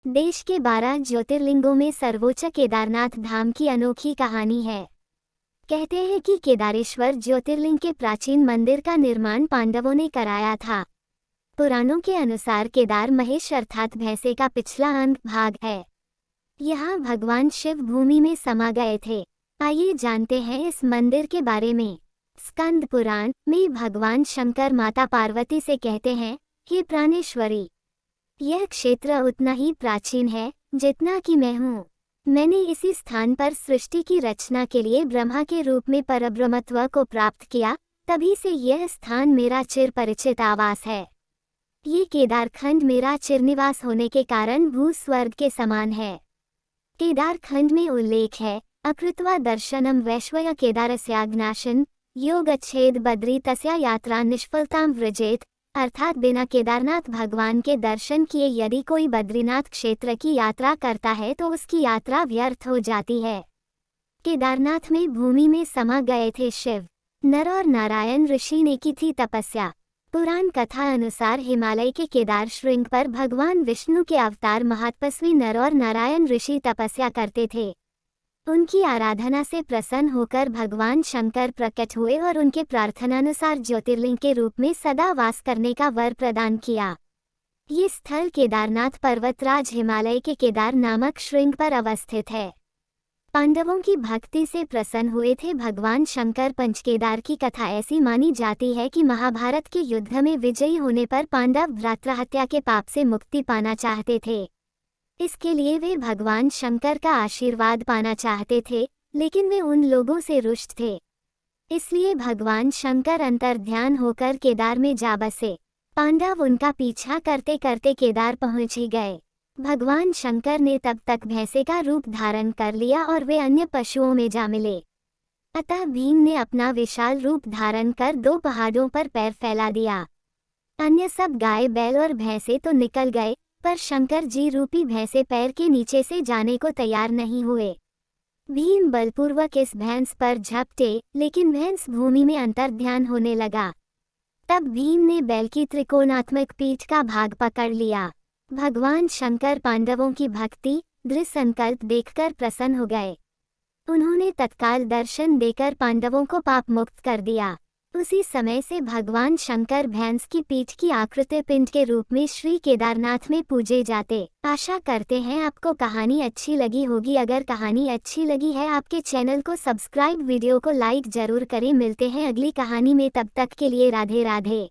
देश के 12 ज्योतिर्लिंगों में सर्वोच्च केदारनाथ धाम की अनोखी कहानी है। कहते हैं कि केदारेश्वर ज्योतिर्लिंग के प्राचीन मंदिर का निर्माण पांडवों ने कराया था। पुराणों के अनुसार केदार महेश अर्थात भैंसे का पिछला अंग भाग है। यहाँ भगवान शिव भूमि में समा गए थे। आइए जानते हैं इस मंदिर के बारे में। स्कंद पुराण में भगवान शंकर माता पार्वती से कहते हैं, हे प्राणेश्वरी, यह क्षेत्र उतना ही प्राचीन है जितना कि मैं हूँ। मैंने इसी स्थान पर सृष्टि की रचना के लिए ब्रह्मा के रूप में परब्रह्मत्व को प्राप्त किया, तभी से यह स्थान मेरा चिर परिचित आवास है। ये केदारखंड मेरा चिरनिवास होने के कारण भू स्वर्ग के समान है। केदारखंड में उल्लेख है, अकृत्वा दर्शनम वैश्वय केदारस्याग्नाशन योगच्छेद बद्री तस्या यात्रा निष्फलताम व्रजेत, अर्थात बिना केदारनाथ भगवान के दर्शन किए यदि कोई बद्रीनाथ क्षेत्र की यात्रा करता है तो उसकी यात्रा व्यर्थ हो जाती है। केदारनाथ में भूमि में समा गए थे शिव, नर और नारायण ऋषि ने की थी तपस्या। पुराण कथा अनुसार हिमालय के केदार श्रृंग पर भगवान विष्णु के अवतार महातपस्वी नर और नारायण ऋषि तपस्या करते थे। उनकी आराधना से प्रसन्न होकर भगवान शंकर प्रकट हुए और उनके प्रार्थनानुसार ज्योतिर्लिंग के रूप में सदा वास करने का वर प्रदान किया। ये स्थल केदारनाथ पर्वतराज हिमालय के केदार नामक श्रृंग पर अवस्थित है। पांडवों की भक्ति से प्रसन्न हुए थे भगवान शंकर। पंचकेदार की कथा ऐसी मानी जाती है कि महाभारत के युद्ध में विजयी होने पर पांडव भ्रातृहत्या के पाप से मुक्ति पाना चाहते थे। इसके लिए वे भगवान शंकर का आशीर्वाद पाना चाहते थे, लेकिन वे उन लोगों से रुष्ट थे। इसलिए भगवान शंकर अंतर्ध्यान होकर केदार में जा बसे। पांडव उनका पीछा करते करते केदार पहुंच ही गए। भगवान शंकर ने तब तक भैंसे का रूप धारण कर लिया और वे अन्य पशुओं में जा मिले। अतः भीम ने अपना विशाल रूप धारण कर 2 पहाड़ों पर पैर फैला दिया। अन्य सब गाय बैल और भैंसे तो निकल गए, पर शंकर जी रूपी भैंसे पैर के नीचे से जाने को तैयार नहीं हुए। भीम बलपूर्वक इस भैंस पर झपटे, लेकिन भैंस भूमि में अंतर्ध्यान होने लगा। तब भीम ने बैल की त्रिकोणात्मक पीठ का भाग पकड़ लिया। भगवान शंकर पांडवों की भक्ति दृढ़ संकल्प देखकर प्रसन्न हो गए। उन्होंने तत्काल दर्शन देकर पांडवों को पाप मुक्त कर दिया। उसी समय से भगवान शंकर भैंस की पीठ की आकृति पिंड के रूप में श्री केदारनाथ में पूजे जाते। आशा करते हैं आपको कहानी अच्छी लगी होगी। अगर कहानी अच्छी लगी है आपके चैनल को सब्सक्राइब, वीडियो को लाइक जरूर करें। मिलते हैं अगली कहानी में, तब तक के लिए राधे राधे।